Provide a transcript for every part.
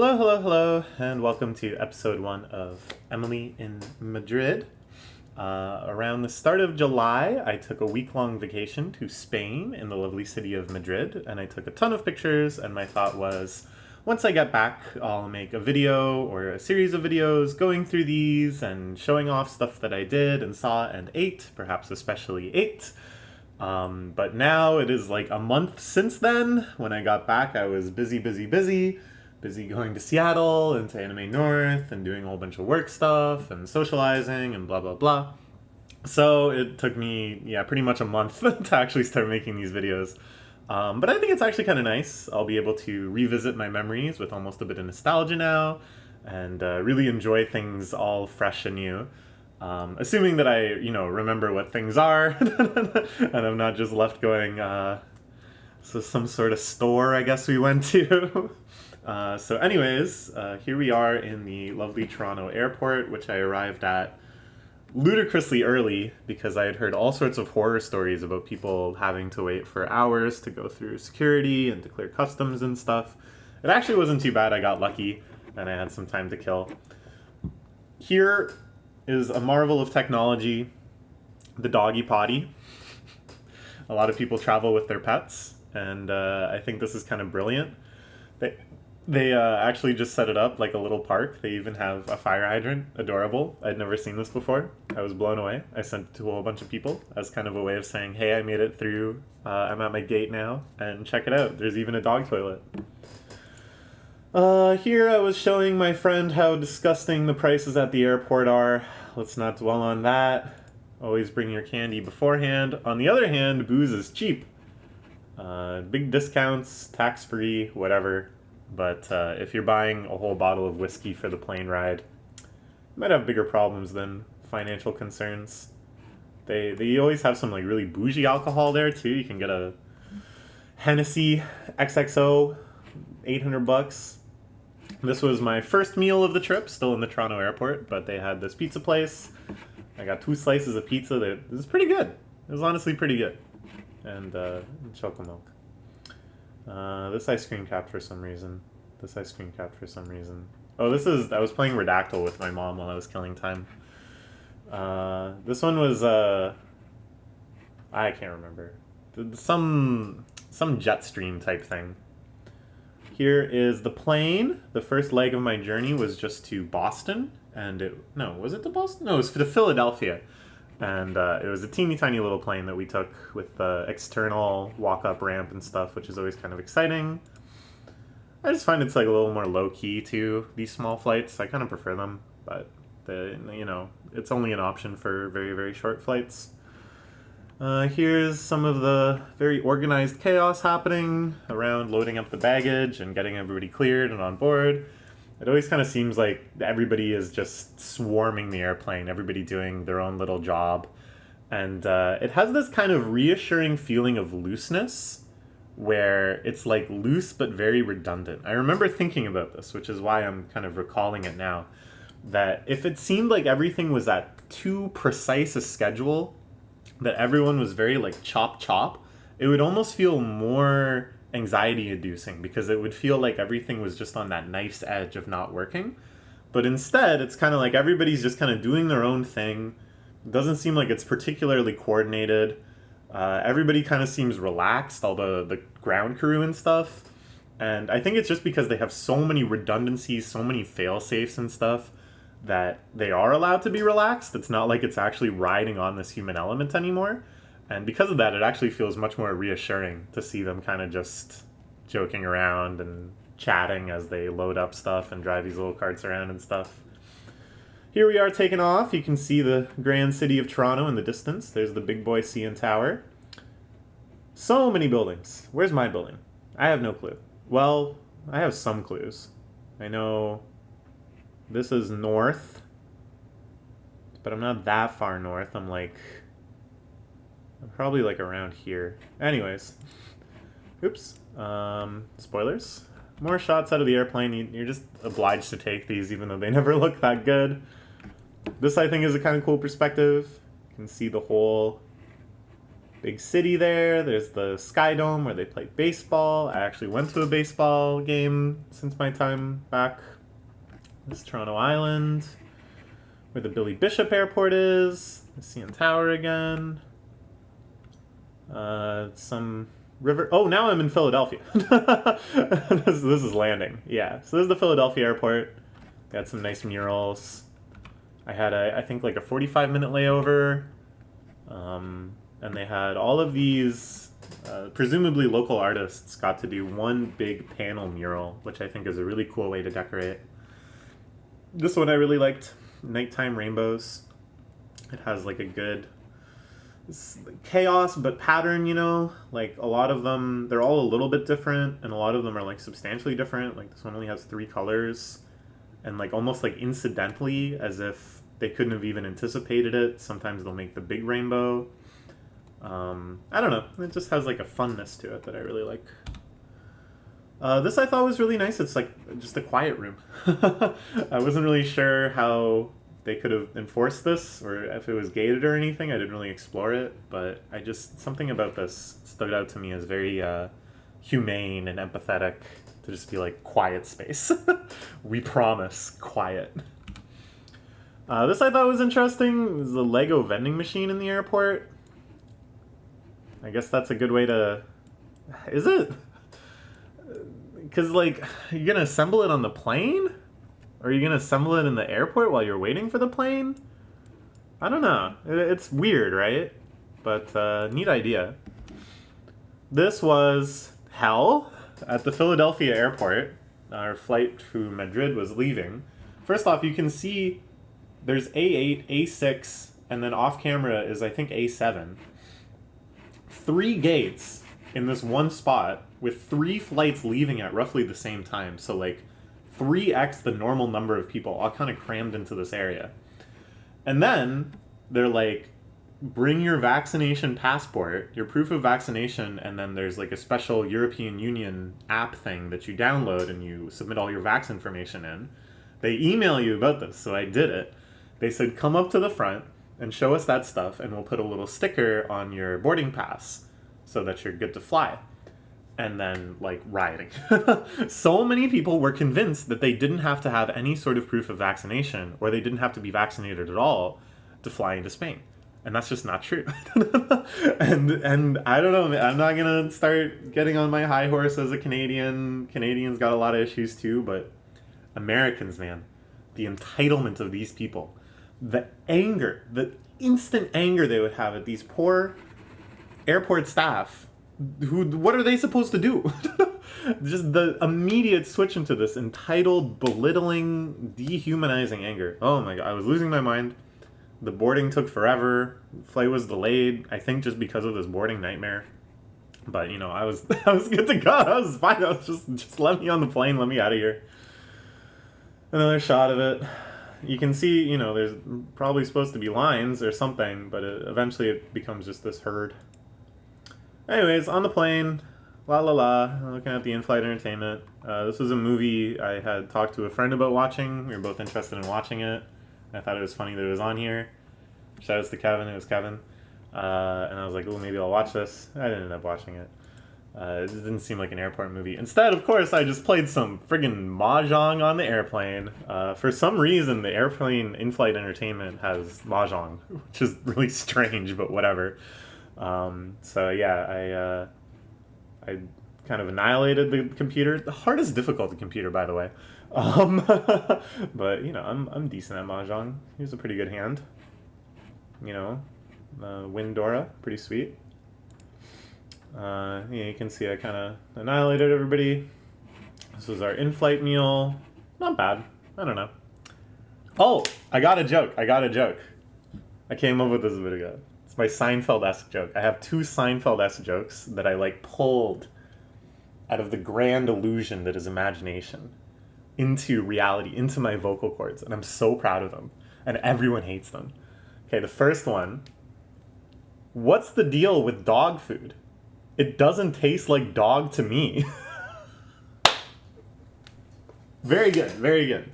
Hello, hello, hello, and welcome to episode 1 of Emily in Madrid. Around the start of July, I took a week-long vacation to Spain in the lovely city of Madrid, and I took a ton of pictures, and my thought was, once I get back, I'll make a video or a series of videos going through these and showing off stuff that I did and saw and ate, perhaps especially ate. But now it is like a month since then. When I got back, I was busy going to Seattle and to Anime North and doing a whole bunch of work stuff and socializing and blah blah blah. So it took me, pretty much a month to actually start making these videos. But I think it's actually kind of nice. I'll be able to revisit my memories with almost a bit of nostalgia now and really enjoy things all fresh and new. Assuming that I, remember what things are and I'm not just left going, so some sort of store I guess we went to. So anyways, here we are in the lovely Toronto airport, which I arrived at ludicrously early because I had heard all sorts of horror stories about people having to wait for hours to go through security and to clear customs and stuff. It actually wasn't too bad. I got lucky and I had some time to kill. Here is a marvel of technology, the doggy potty. A lot of people travel with their pets, and I think this is kind of brilliant. They actually just set it up like a little park. They even have a fire hydrant. Adorable. I'd never seen this before. I was blown away. I sent it to a whole bunch of people as kind of a way of saying, hey, I made it through. I'm at my gate now, and check it out. There's even a dog toilet. Here I was showing my friend how disgusting the prices at the airport are. Let's not dwell on that. Always bring your candy beforehand. On the other hand, booze is cheap. Big discounts, tax-free, whatever. But if you're buying a whole bottle of whiskey for the plane ride, you might have bigger problems than financial concerns. They always have some like really bougie alcohol there too. You can get a Hennessy XXO, $800. This was my first meal of the trip, still in the Toronto airport, but they had this pizza place. I got 2 slices of pizza. It was pretty good. It was honestly pretty good. And chocolate milk. This ice cream capped for some reason. Oh, I was playing Redactyl with my mom while I was killing time. This one was, I can't remember. Some jet stream type thing. Here is the plane. The first leg of my journey was just to Boston. Was it to Boston? No, it was to Philadelphia. And it was a teeny tiny little plane that we took with the external walk-up ramp and stuff, which is always kind of exciting. I just find it's like a little more low-key to these small flights. I kind of prefer them, but it's only an option for very, very short flights. Here's some of the very organized chaos happening around loading up the baggage and getting everybody cleared and on board. It always kind of seems like everybody is just swarming the airplane, everybody doing their own little job. And it has this kind of reassuring feeling of looseness, where it's like loose but very redundant. I remember thinking about this, which is why I'm kind of recalling it now, that if it seemed like everything was at too precise a schedule, that everyone was very like chop, it would almost feel more anxiety inducing because it would feel like everything was just on that knife's edge of not working. But instead, it's kind of like everybody's just kind of doing their own thing. It doesn't seem like it's particularly coordinated. Everybody kind of seems relaxed, all the ground crew and stuff. And I think it's just because they have so many redundancies, so many fail-safes and stuff, that they are allowed to be relaxed. It's not like it's actually riding on this human element anymore. And because of that, it actually feels much more reassuring to see them kind of just joking around and chatting as they load up stuff and drive these little carts around and stuff. Here we are taking off. You can see the grand city of Toronto in the distance. There's the big boy CN Tower. So many buildings. Where's my building? I have no clue. Well, I have some clues. I know this is north, but I'm not that far north. I'm probably like around here. Anyways. Oops. Spoilers. More shots out of the airplane. You're just obliged to take these even though they never look that good. This, I think, is a kind of cool perspective. You can see the whole Big city there. There's the Sky Dome where they play baseball. I actually went to a baseball game since my time back. This is Toronto Island, where the Billy Bishop Airport is. The CN Tower again. Some river. Oh, now I'm in Philadelphia. This is landing. Yeah, so this is the Philadelphia airport. Got some nice murals. I had I think like a 45-minute layover. And they had all of these, presumably local artists got to do one big panel mural, which I think is a really cool way to decorate. This one I really liked, nighttime rainbows. It has like a good chaos but pattern, you know? Like a lot of them, they're all a little bit different, and a lot of them are like substantially different. Like this one only has 3 colors, and like almost like incidentally, as if they couldn't have even anticipated it. Sometimes they'll make the big rainbow. I don't know. It just has like a funness to it that I really like. This I thought was really nice. It's like just a quiet room. I wasn't really sure how they could have enforced this or if it was gated or anything. I didn't really explore it, but something about this stood out to me as very humane and empathetic to just be like quiet space. We promise quiet. This I thought was interesting. There's a Lego vending machine in the airport. I guess that's a good way to... Is it? Because, like, are you going to assemble it on the plane? Or are you going to assemble it in the airport while you're waiting for the plane? I don't know. It's weird, right? But, neat idea. This was hell at the Philadelphia airport. Our flight to Madrid was leaving. First off, you can see there's A8, A6, and then off camera is, I think, A7. 3 gates in this one spot with 3 flights leaving at roughly the same time. So like 3x the normal number of people all kind of crammed into this area. And then they're like, bring your vaccination passport, your proof of vaccination, and then there's like a special European Union app thing that you download and you submit all your vax information in. They email you about this, so I did it. They said, come up to the front and show us that stuff, and we'll put a little sticker on your boarding pass so that you're good to fly. And then, like, rioting. So many people were convinced that they didn't have to have any sort of proof of vaccination, or they didn't have to be vaccinated at all to fly into Spain. And that's just not true. and I don't know, I'm not gonna start getting on my high horse as a Canadian. Canadians got a lot of issues too, but Americans, man, the entitlement of these people. The anger, the instant anger they would have at these poor airport staff what are they supposed to do? Just the immediate switch into this entitled, belittling, dehumanizing anger. Oh my god, I was losing my mind. The boarding took forever. Flight was delayed, I think just because of this boarding nightmare. But, you know, I was good to go. I was fine. I was just let me on the plane, let me out of here. Another shot of it. You can see, you know, there's probably supposed to be lines or something, but eventually it becomes just this herd. Anyways, on the plane, la la la, looking at the in-flight entertainment. This was a movie I had talked to a friend about watching. We were both interested in watching it. I thought it was funny that it was on here. Shout outs to Kevin, it was Kevin. And I was like, oh, maybe I'll watch this. I didn't end up watching it. It didn't seem like an airport movie. Instead, of course, I just played some friggin' mahjong on the airplane. For some reason, the airplane in-flight entertainment has mahjong, which is really strange, but whatever. So yeah, I kind of annihilated the computer. The hardest difficult computer, by the way. But you know, I'm decent at mahjong. He was a pretty good hand. You know, Windora, pretty sweet. Yeah, you can see I kind of annihilated everybody. This was our in-flight meal. Not bad. I don't know. Oh, I got a joke. I came up with this a bit ago. It's my Seinfeld-esque joke. I have 2 Seinfeld-esque jokes that I like pulled out of the grand illusion that is imagination into reality, into my vocal cords, and I'm so proud of them. And everyone hates them. Okay, the first one. What's the deal with dog food? It doesn't taste like dog to me. Very good, very good.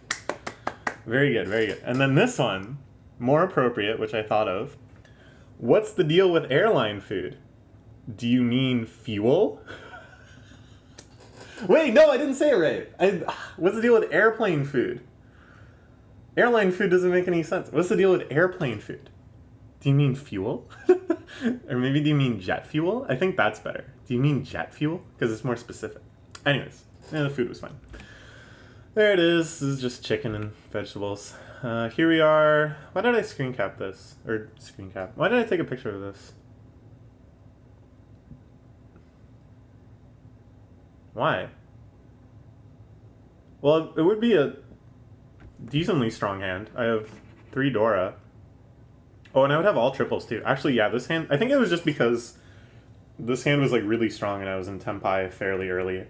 Very good, very good. And then this one, more appropriate, which I thought of. What's the deal with airline food? Do you mean fuel? Wait, no, I didn't say it right. What's the deal with airplane food? Airline food doesn't make any sense. What's the deal with airplane food? Do you mean fuel? Or maybe do you mean jet fuel? I think that's better. Do you mean jet fuel? Because it's more specific. Anyways, the food was fine. There it is. This is just chicken and vegetables. Here we are. Why did I screen cap this? Or screen cap. Why did I take a picture of this? Why? Well, it would be a decently strong hand. I have 3 Dora. Oh, and I would have all triples too. Actually, yeah, this hand, I think it was just because this hand was like really strong and I was in Tempai fairly early.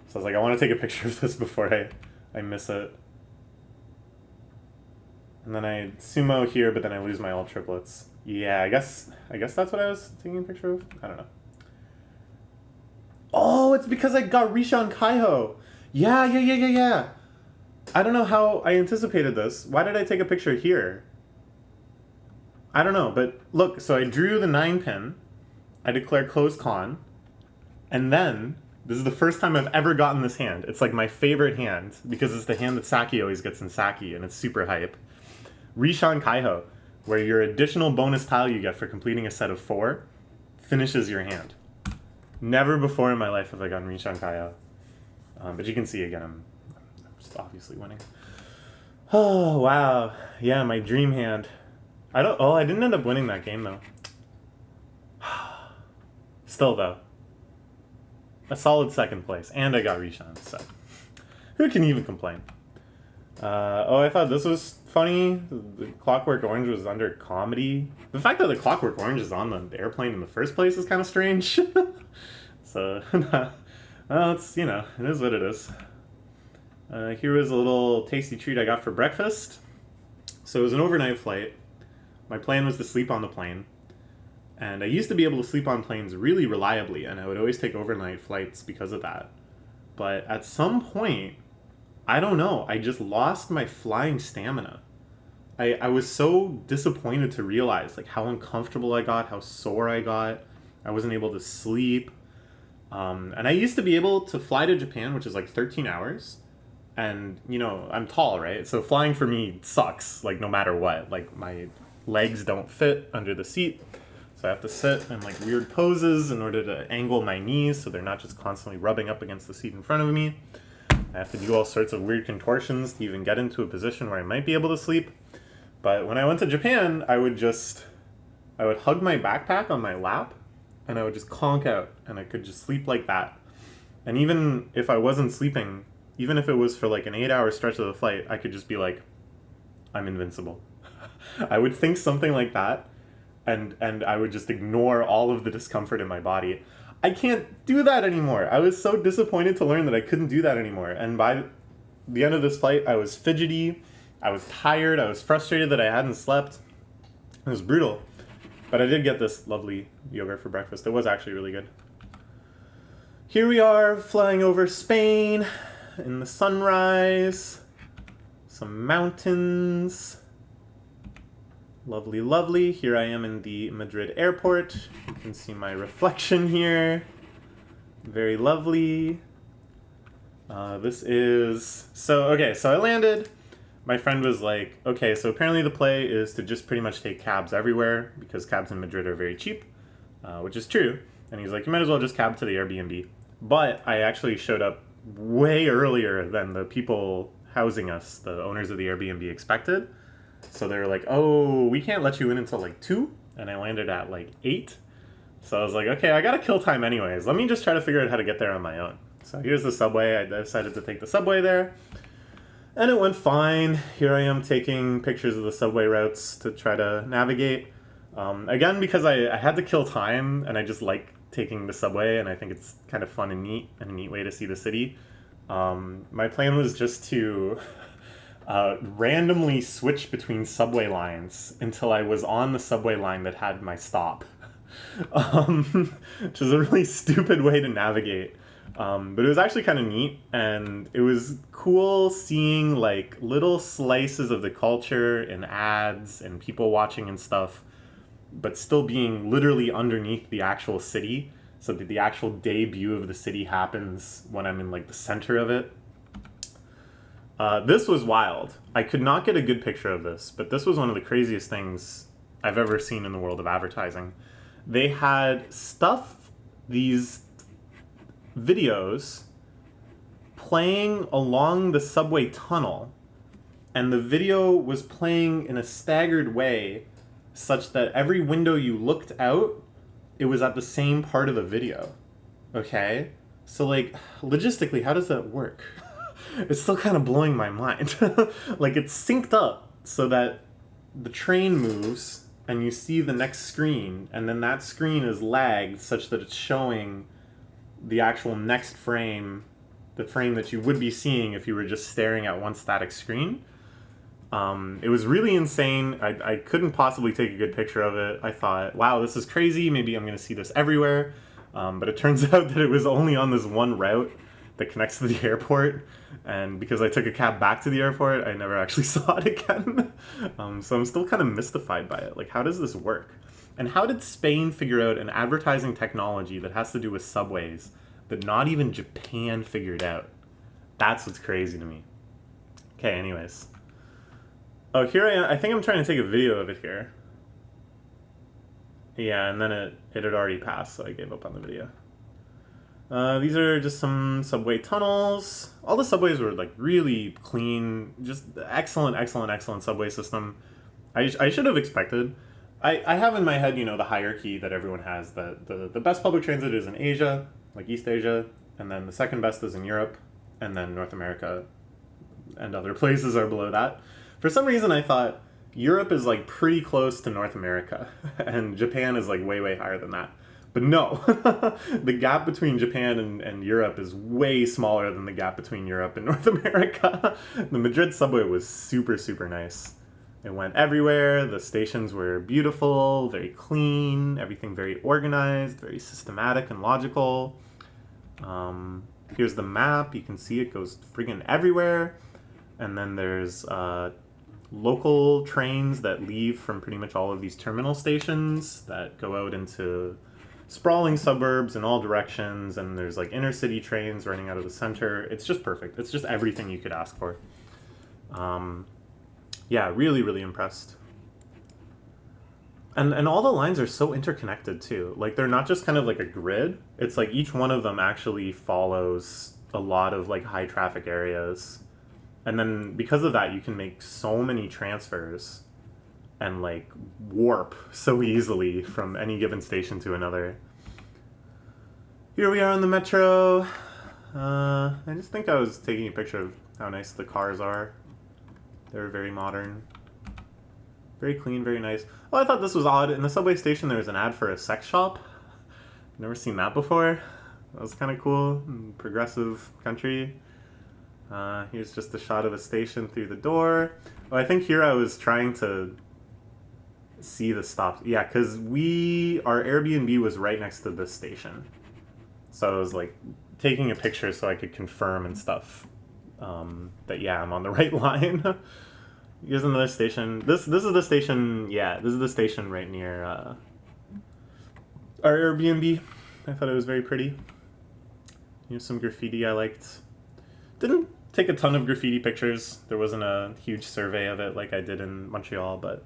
So I was like, I want to take a picture of this before I miss it. And then I sumo here, but then I lose my all triplets. Yeah, I guess that's what I was taking a picture of. I don't know. Oh, it's because I got Rishan Kaiho. Yeah. I don't know how I anticipated this. Why did I take a picture here? I don't know, but look, so I drew the 9 pin. I declare close con. And then, this is the first time I've ever gotten this hand. It's like my favorite hand, because it's the hand that Saki always gets in Saki, and it's super hype. Rishan Kaiho, where your additional bonus tile you get for completing a set of 4 finishes your hand. Never before in my life have I gotten Rishan Kaiho. But you can see again, I'm just obviously winning. Oh, wow. Yeah, my dream hand. I didn't end up winning that game though. Still though, a solid 2nd place, and I got Rishan, so who can even complain? I thought this was funny. The Clockwork Orange was under comedy. The fact that the Clockwork Orange is on the airplane in the first place is kind of strange. So, well, it's, it is what it is. Here was a little tasty treat I got for breakfast. So it was an overnight flight. My plan was to sleep on the plane. And I used to be able to sleep on planes really reliably, and I would always take overnight flights because of that. But at some point, I don't know, I just lost my flying stamina. I was so disappointed to realize like how uncomfortable I got, how sore I got. I wasn't able to sleep. And I used to be able to fly to Japan, which is like 13 hours. And, I'm tall, right? So flying for me sucks, like no matter what. Like my legs don't fit under the seat. So I have to sit in like weird poses in order to angle my knees so they're not just constantly rubbing up against the seat in front of me. I have to do all sorts of weird contortions to even get into a position where I might be able to sleep. But when I went to Japan, I would hug my backpack on my lap and I would just conk out and I could just sleep like that. And even if I wasn't sleeping, even if it was for like an 8-hour stretch of the flight, I could just be like, I'm invincible. I would think something like that, and I would just ignore all of the discomfort in my body. I can't do that anymore. I was so disappointed to learn that I couldn't do that anymore. And by the end of this flight, I was fidgety, I was tired, I was frustrated that I hadn't slept. It was brutal. But I did get this lovely yogurt for breakfast. It was actually really good. Here we are, flying over Spain in the sunrise. Some mountains. Lovely, lovely. Here I am in the Madrid airport. You can see my reflection here. Very lovely. So I landed. My friend was like, okay, so apparently the play is to just pretty much take cabs everywhere because cabs in Madrid are very cheap, which is true. And he's like, you might as well just cab to the Airbnb. But I actually showed up way earlier than the people housing us, the owners of the Airbnb, expected. So they were like, oh, we can't let you in until like 2. And I landed at like 8. So I was like, okay, I gotta kill time anyways. Let me just try to figure out how to get there on my own. So here's the subway. I decided to take the subway there. And it went fine. Here I am taking pictures of the subway routes to try to navigate. Again, because I had to kill time and I just like taking the subway and I think it's kind of fun and neat and a neat way to see the city. My plan was just to randomly switch between subway lines until I was on the subway line that had my stop. Which is a really stupid way to navigate. But it was actually kind of neat, and it was cool seeing like little slices of the culture and ads and people watching and stuff, but still being literally underneath the actual city. so that the actual debut of the city happens when I'm in like the center of it. This was wild. I could not get a good picture of this, but this was one of the craziest things I've ever seen in the world of advertising. They had these videos playing along the subway tunnel, and the video was playing in a staggered way such that every window you looked out, it was at the same part of the video. Okay? So, like, logistically, how does that work? It's still kind of blowing my mind. Like, it's synced up so that the train moves and you see the next screen, and then that screen is lagged such that it's showing the actual next frame, the frame that you would be seeing if you were just staring at one static screen. It was really insane. I couldn't possibly take a good picture of it. I thought, wow, this is crazy. Maybe I'm going to see this everywhere. But it turns out that it was only on this one route that connects to the airport. And because I took a cab back to the airport, I never actually saw it again. So I'm still kind of mystified by it. Like, how does this work? And how did Spain figure out an advertising technology that has to do with subways that not even Japan figured out? That's what's crazy to me. Okay, anyways. Oh, here I am. I think I'm trying to take a video of it here. Yeah, and then it had already passed, so I gave up on the video. These are just some subway tunnels. All the subways were like really clean, just excellent subway system. I should have expected. I have in my head, the hierarchy that everyone has. That the best public transit is in Asia, like East Asia, and then the second best is in Europe, and then North America and other places are below that. For some reason, I thought Europe is like pretty close to North America, and Japan is like way higher than that. But no, the gap between Japan and Europe is way smaller than the gap between Europe and North America. The Madrid subway was super nice. It went everywhere. The stations were beautiful, very clean, everything very organized, very systematic and logical. Here's the map. You can see it goes friggin' everywhere. And then there's local trains that leave from pretty much all of these terminal stations that go out into sprawling suburbs in all directions, and there's like inner city trains running out of the center. It's just perfect. It's just everything you could ask for. Yeah, really impressed. And all the lines are so interconnected too. Like, they're not just kind of like a grid. It's like each one of them actually follows a lot of like high traffic areas. And then because of that, you can make so many transfers and like warp so easily from any given station to another. Here we are on the metro. I just think I was taking a picture of how nice the cars are. They're very modern. Very clean, very nice. Oh, I thought this was odd. In the subway station, there was an ad for a sex shop. Never seen that before. That was kind of cool. Progressive country. Here's just a shot of a station through the door. Oh, I think here I was trying to see the stops. Yeah, because our Airbnb was right next to this station. So I was like taking a picture so I could confirm and stuff that, yeah, I'm on the right line. Here's another station. This is the station, yeah, this is the station right near our Airbnb. I thought it was very pretty. Here's some graffiti I liked. Didn't take a ton of graffiti pictures. There wasn't a huge survey of it like I did in Montreal, but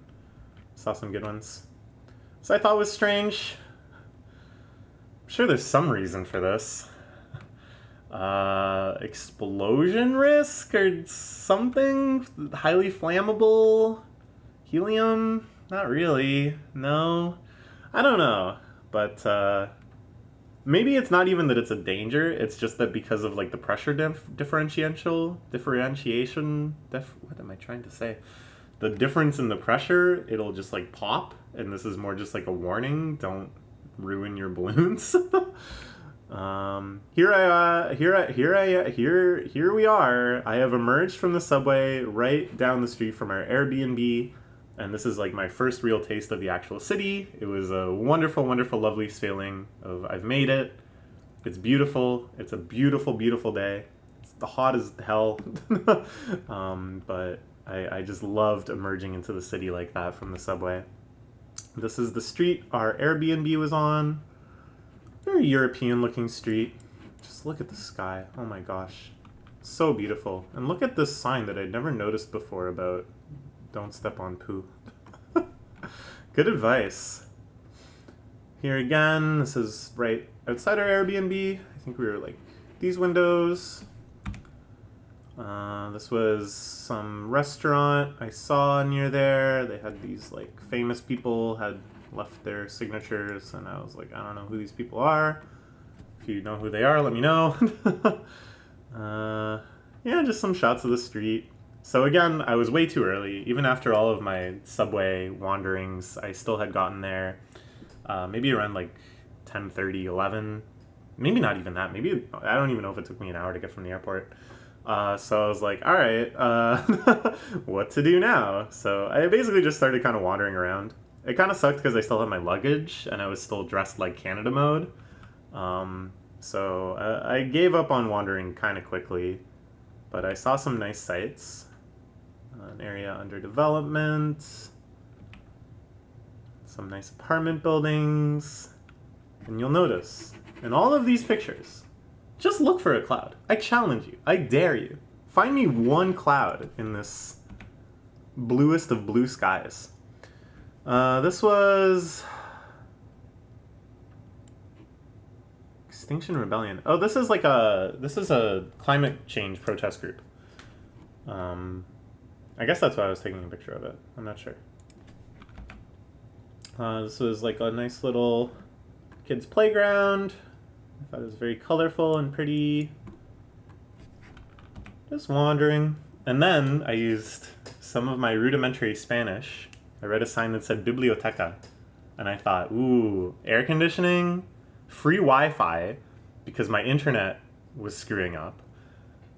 saw some good ones. So I thought it was strange. I'm sure there's some reason for this. Explosion risk or something? Highly flammable? Helium? Not really. No. I don't know. But maybe it's not even that it's a danger. It's just that because of like the pressure differentiation. What am I trying to say? The difference in the pressure, it'll just like pop, and this is more just like a warning. Don't ruin your balloons. Here we are. I have emerged from the subway right down the street from our Airbnb, and this is like my first real taste of the actual city. It was a wonderful, lovely feeling of I've made it. It's beautiful. It's a beautiful day. It's hot as hell, but I just loved emerging into the city like that from the subway. This is the street our Airbnb was on. Very European looking street. Just look at the sky. Oh my gosh. So beautiful. And look at this sign that I'd never noticed before about don't step on poo. Good advice. Here again, this is right outside our Airbnb. I think we were like these windows. This was some restaurant I saw near there. They had these like famous people had left their signatures, and I was like, I don't know who these people are. If you know who they are, let me know. Yeah, just some shots of the street. So again, I was way too early. Even after all of my subway wanderings, I still had gotten there maybe around like 10:30, 11. Maybe not even that. Maybe, I don't even know if it took me an hour to get from the airport. So I was like, all right, what to do now? So I basically just started kind of wandering around. It kind of sucked because I still had my luggage and I was still dressed like Canada mode. So I gave up on wandering kind of quickly, but I saw some nice sights. An area under development, some nice apartment buildings, and you'll notice in all of these pictures, just look for a cloud. I challenge you. I dare you. Find me one cloud in this bluest of blue skies. This was Extinction Rebellion. Oh, this is a climate change protest group. I guess that's why I was taking a picture of it. I'm not sure. This was like a nice little kids' playground. I thought it was very colorful and pretty. Just wandering. And then I used some of my rudimentary Spanish. I read a sign that said biblioteca. And I thought, ooh, air conditioning, free Wi-Fi, because my internet was screwing up.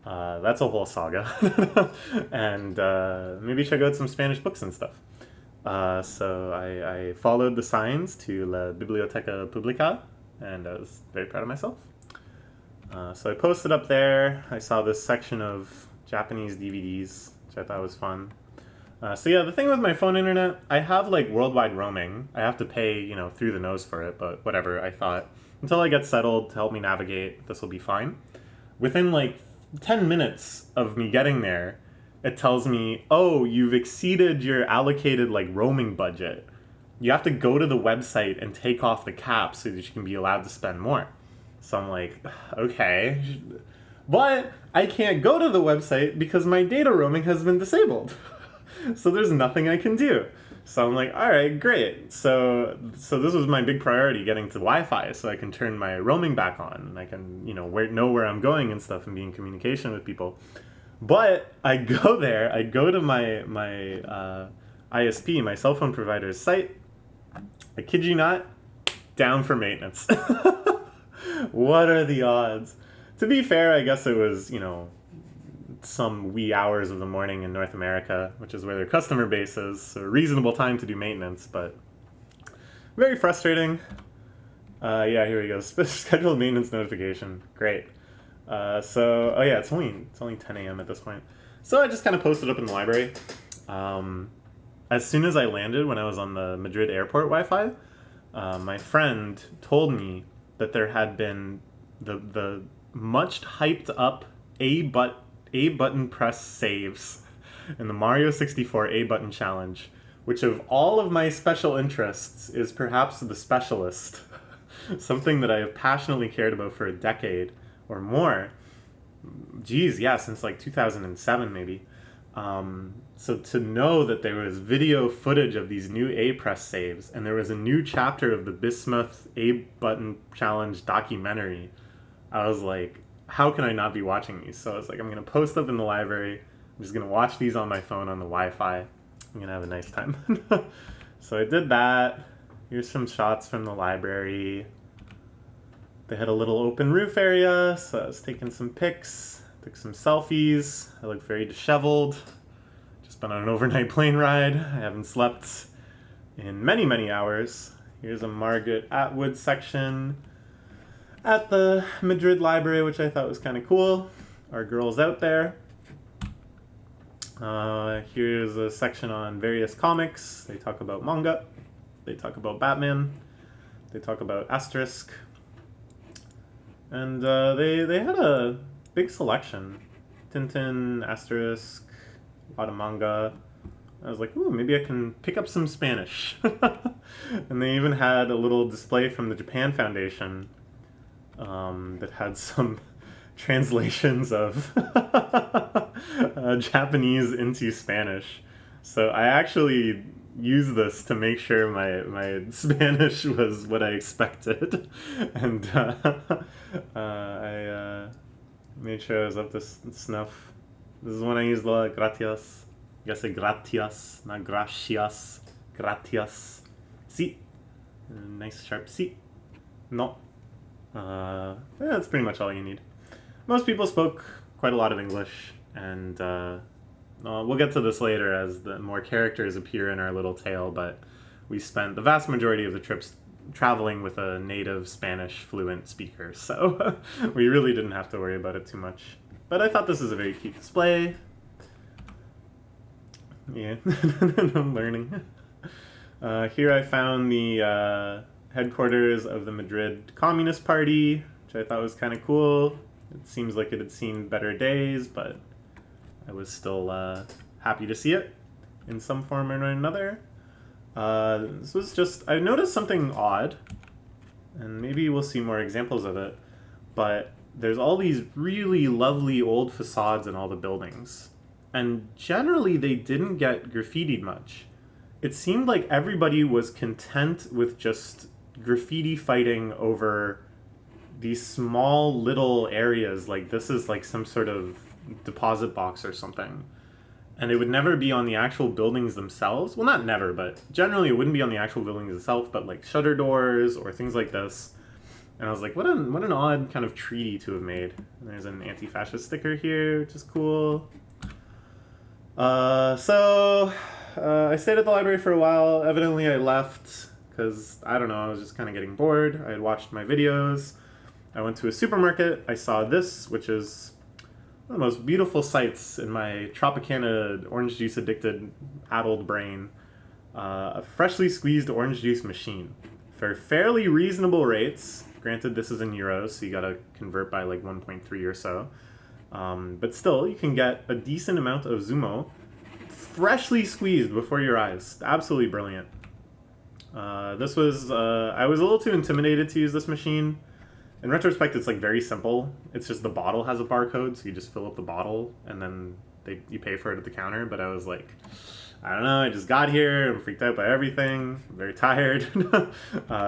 That's a whole saga. And maybe check out some Spanish books and stuff. So I followed the signs to La Biblioteca Pública, and I was very proud of myself. So I posted up there. I saw this section of Japanese DVDs, which I thought was fun. So yeah, the thing with my phone internet, I have like worldwide roaming. I have to pay, through the nose for it, but whatever. I thought until I get settled to help me navigate, this will be fine. Within like 10 minutes of me getting there, it tells me, oh, you've exceeded your allocated like roaming budget. You have to go to the website and take off the cap so that you can be allowed to spend more. So I'm like, okay. But I can't go to the website because my data roaming has been disabled. So there's nothing I can do. So I'm like, all right, great. So this was my big priority, getting to Wi-Fi so I can turn my roaming back on and I can, know where I'm going and stuff and be in communication with people. But I go there, I go to my ISP, my cell phone provider's site. I kid you not, down for maintenance. What are the odds? To be fair, I guess it was, some wee hours of the morning in North America, which is where their customer base is, so a reasonable time to do maintenance, but very frustrating. Yeah, here we go. Scheduled maintenance notification. Great. So, oh yeah, it's only 10 a.m. at this point. So I just kind of posted up in the library. As soon as I landed, when I was on the Madrid airport Wi-Fi, my friend told me that there had been the much hyped up A button press saves in the Mario 64 A button challenge, which of all of my special interests is perhaps the specialist. Something that I have passionately cared about for a decade or more. Geez, yeah, since like 2007 maybe. So to know that there was video footage of these new A press saves, and there was a new chapter of the Bismuth A button challenge documentary, I was like, how can I not be watching these? So I was like, I'm going to post up in the library. I'm just going to watch these on my phone on the Wi-Fi. I'm going to have a nice time. So I did that. Here's some shots from the library. They had a little open roof area, so I was taking some pics, took some selfies. I look very disheveled. Just been on an overnight plane ride. I haven't slept in many, many hours. Here's a Margaret Atwood section at the Madrid library, which I thought was kind of cool. Our girls out there. Here's a section on various comics. They talk about manga. They talk about Batman. They talk about Asterisk. And they had a big selection. Tintin, Asterisk, a lot of manga. I was like, ooh, maybe I can pick up some Spanish. And they even had a little display from the Japan Foundation that had some translations of Japanese into Spanish. So I actually used this to make sure my Spanish was what I expected. And I made sure I was up to snuff. This is when I used the gracias. You gotta say gratias, not gracias. Gratias. Si. Nice sharp si. No. Yeah, that's pretty much all you need. Most people spoke quite a lot of English, and we'll get to this later as the more characters appear in our little tale, but we spent the vast majority of the trips traveling with a native Spanish fluent speaker, so we really didn't have to worry about it too much. But I thought this is a very cute display. Yeah, I'm learning. Here I found the headquarters of the Madrid Communist Party, which I thought was kind of cool. It seems like it had seen better days, but I was still happy to see it in some form or another. This was just, I noticed something odd, and maybe we'll see more examples of it, but there's all these really lovely old facades in all the buildings, and generally they didn't get graffitied much. It seemed like everybody was content with just graffiti fighting over these small little areas, like this is like some sort of deposit box or something. And it would never be on the actual buildings themselves. Well, not never, but generally it wouldn't be on the actual buildings itself, but like shutter doors or things like this. And I was like, what an odd kind of treaty to have made. And there's an anti-fascist sticker here, which is cool. I stayed at the library for a while. Evidently I left because, I don't know, I was just kind of getting bored. I had watched my videos. I went to a supermarket. I saw this, which is one of the most beautiful sights in my Tropicana orange juice addicted addled brain. A freshly squeezed orange juice machine for fairly reasonable rates. Granted, this is in euros, so you gotta convert by like 1.3 or so. But still, you can get a decent amount of Zumo freshly squeezed before your eyes. Absolutely brilliant. I was a little too intimidated to use this machine. In retrospect, it's like very simple. It's just the bottle has a barcode, so you just fill up the bottle and then you pay for it at the counter. But I was like, I don't know, I just got here, I'm freaked out by everything, I'm very tired.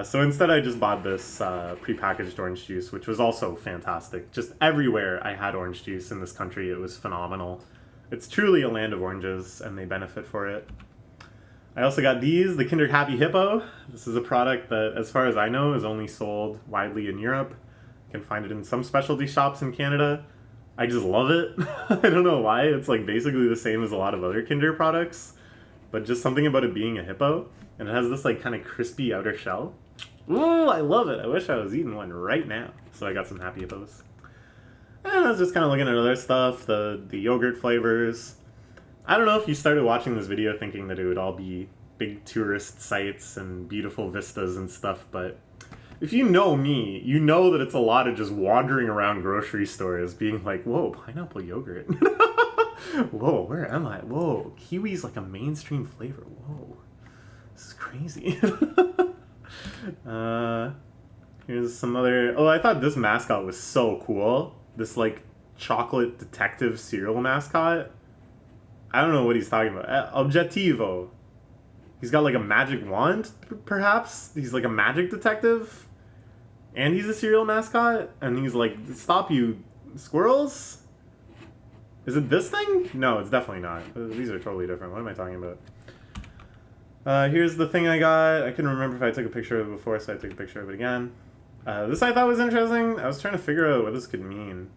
So instead I just bought this prepackaged orange juice, which was also fantastic. Just everywhere I had orange juice in this country, it was phenomenal. It's truly a land of oranges, and they benefit for it. I also got these, the Kinder Happy Hippo. This is a product that, as far as I know, is only sold widely in Europe. You can find it in some specialty shops in Canada. I just love it. I don't know why. It's like basically the same as a lot of other Kinder products, but just something about it being a hippo, and it has this like kind of crispy outer shell. Ooh, I love it. I wish I was eating one right now. So I got some Happy Hippos. And I was just kind of looking at other stuff, the yogurt flavors. I don't know if you started watching this video thinking that it would all be big tourist sites and beautiful vistas and stuff, but if you know me, you know that it's a lot of just wandering around grocery stores being like, whoa, pineapple yogurt. Whoa, where am I? Whoa, kiwi's like a mainstream flavor. Whoa, this is crazy. Here's some other... Oh, I thought this mascot was so cool. This like chocolate detective cereal mascot. I don't know what he's talking about. Objetivo. He's got like a magic wand, perhaps? He's like a magic detective? And he's a cereal mascot? And he's like, stop you squirrels? Is it this thing? No, it's definitely not. These are totally different. What am I talking about? Here's the thing I got. I couldn't remember if I took a picture of it before, so I took a picture of it again. This I thought was interesting. I was trying to figure out what this could mean.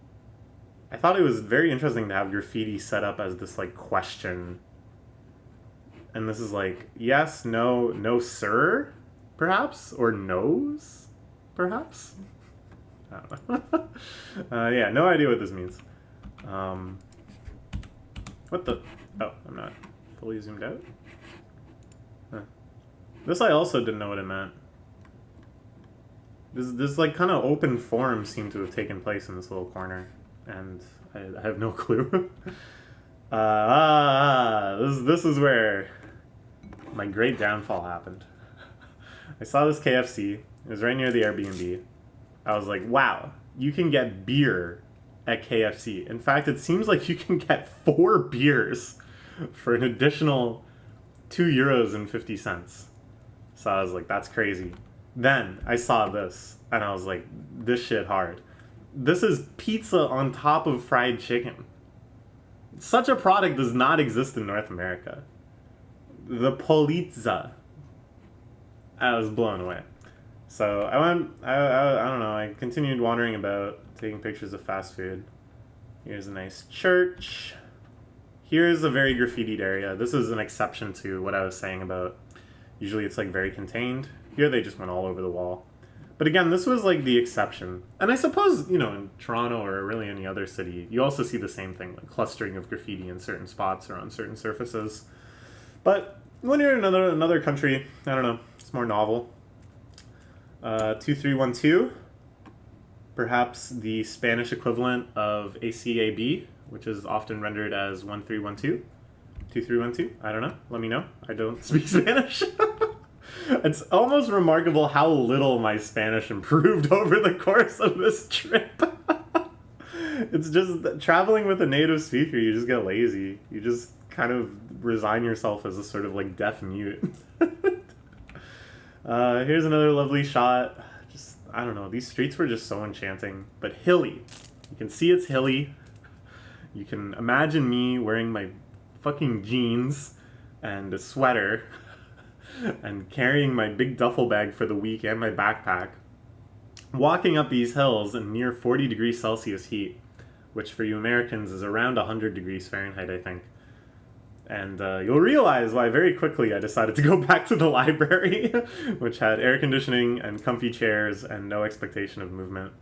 I thought it was very interesting to have graffiti set up as this like question. And this is like, yes, no, no sir, perhaps? Or no's, perhaps? I don't know. Yeah, no idea what this means. What the? Oh, I'm not fully zoomed out. Huh. This I also didn't know what it meant. This like kind of open forum seemed to have taken place in this little corner, and I have no clue. This is where my great downfall happened. I saw this KFC. It was right near the Airbnb. I was like, wow, you can get beer at KFC. In fact, it seems like you can get 4 beers for an additional €2.50. So I was like, that's crazy. Then I saw this, and I was like, this shit hard. This is pizza on top of fried chicken. Such a product does not exist in North America. The polizza. I was blown away. So I don't know, I continued wandering about, taking pictures of fast food. Here's a nice church. Here's a very graffitied area. This is an exception to what I was saying about, usually it's like very contained. Here they just went all over the wall. But again, this was like the exception. And I suppose, you know, in Toronto or really any other city, you also see the same thing, like clustering of graffiti in certain spots or on certain surfaces. But when you're in another country, I don't know, it's more novel. 2312, perhaps the Spanish equivalent of ACAB, which is often rendered as 1312. 2312, I don't know, let me know. I don't speak Spanish. It's almost remarkable how little my Spanish improved over the course of this trip. It's just that traveling with a native speaker, you just get lazy. You just kind of resign yourself as a sort of like deaf mute. Here's another lovely shot. Just, I don't know, these streets were just so enchanting, but hilly. You can see it's hilly. You can imagine me wearing my fucking jeans and a sweater and carrying my big duffel bag for the week and my backpack, walking up these hills in near 40 degrees Celsius heat, which for you Americans is around 100 degrees Fahrenheit, I think. And you'll realize why very quickly I decided to go back to the library, which had air conditioning and comfy chairs and no expectation of movement.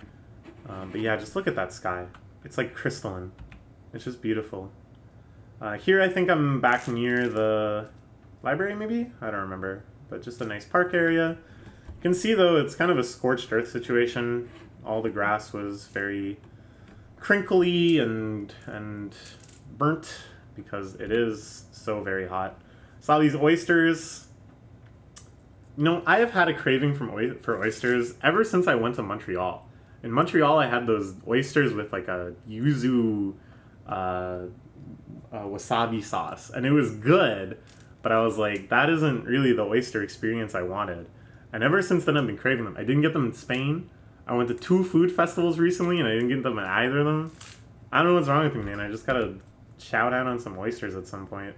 But yeah, just look at that sky. It's like crystalline. It's just beautiful. Here I think I'm back near the library, maybe? I don't remember. But just a nice park area. You can see, though, it's kind of a scorched earth situation. All the grass was very crinkly and burnt because it is so very hot. Saw these oysters. You know, I have had a craving for oysters ever since I went to Montreal. In Montreal, I had those oysters with like a yuzu wasabi sauce, and it was good, but I was like, that isn't really the oyster experience I wanted. And ever since then, I've been craving them. I didn't get them in Spain. I went to 2 food festivals recently, and I didn't get them in either of them. I don't know what's wrong with me, man. I just gotta chow down on some oysters at some point.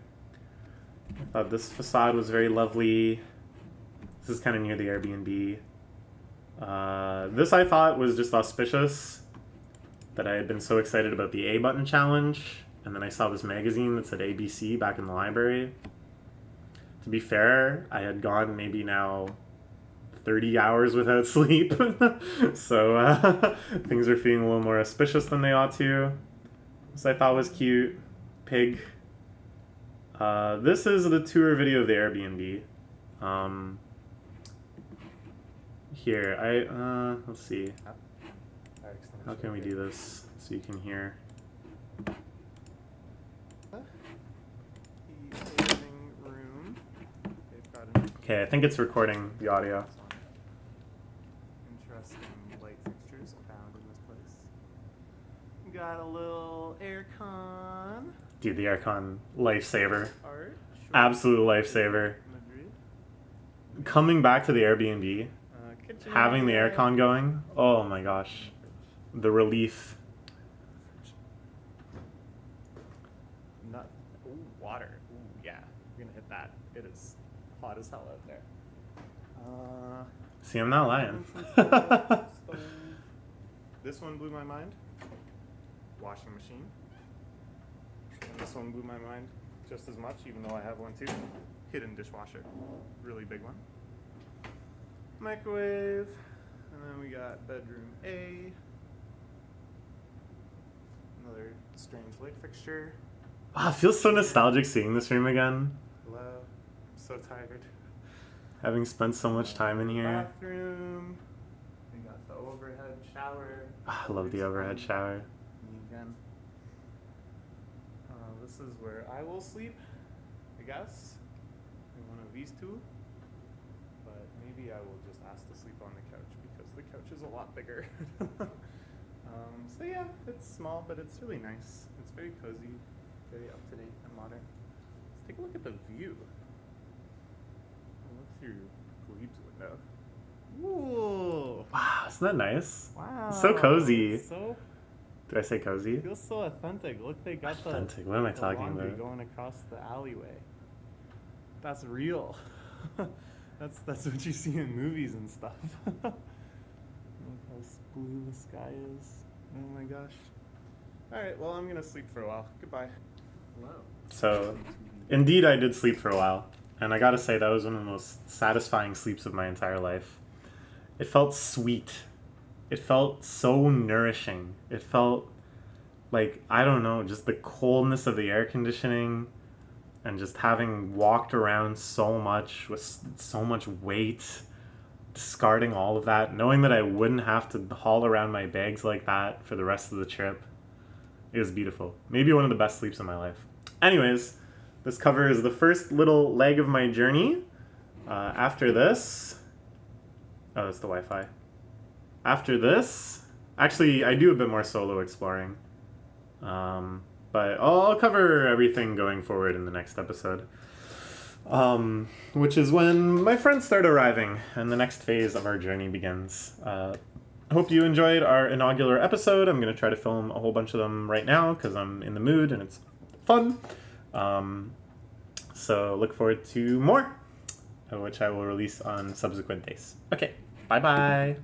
I thought this facade was very lovely. This is kind of near the Airbnb. This I thought was just auspicious that I had been so excited about the A Button Challenge, and then I saw this magazine that said ABC back in the library. To be fair, I had gone maybe now 30 hours without sleep, so things are feeling a little more auspicious than they ought to. This I thought was cute. Pig. This is the tour video of the Airbnb. Here, let's see. How can we do this so you can hear? The living room. They've got an Okay, I think it's recording the audio. interesting light fixtures found in this place. Got a little aircon. Dude, the aircon, lifesaver. Art. Absolute lifesaver. Madrid. Coming back to the Airbnb, Kitchen having the area. aircon going, oh my gosh. The relief. Not. Ooh, water. Ooh, yeah. We're gonna hit that. It is hot as hell out there. See, I'm not lying. Stove. This one blew my mind. Washing machine. And this one blew my mind just as much, even though I have one too. Hidden dishwasher. Really big one. Microwave. And then we got bedroom A. Another strange light fixture. Wow, it feels so nostalgic seeing this room again. Hello. I'm so tired. Having spent so much time in here. Bathroom. We got shower. I love the overhead shower. Me again. This is where I will sleep, I guess, in one of these two. But maybe I will just ask to sleep on the couch because the couch is a lot bigger. So yeah, it's small, but it's really nice. It's very cozy, very up to date and modern. Let's take a look at the view. Look through Gleb's window. Ooh! Wow, isn't that nice? Wow! So cozy. So Did I say cozy? feels so authentic. Look, they got Authentic. What am I the talking laundry about? going across the alleyway. That's real. that's what you see in movies and stuff. Look how blue the sky is. Oh my gosh. Alright, well, I'm gonna sleep for a while. Goodbye. Hello. So, indeed, I did sleep for a while. And I gotta say, that was one of the most satisfying sleeps of my entire life. It felt sweet. It felt so nourishing. It felt like, I don't know, just the coldness of the air conditioning and just having walked around so much with so much weight, discarding all of that, knowing that I wouldn't have to haul around my bags like that for the rest of the trip. It was beautiful. Maybe one of the best sleeps of my life. Anyways, this covers the first little leg of my journey. After this... Oh, that's the Wi-Fi. After this... Actually, I do a bit more solo exploring. But I'll cover everything going forward in the next episode. Which is when my friends start arriving and the next phase of our journey begins. Hope you enjoyed our inaugural episode. I'm going to try to film a whole bunch of them right now because I'm in the mood and it's fun. So look forward to more, which I will release on subsequent days. Okay, bye-bye.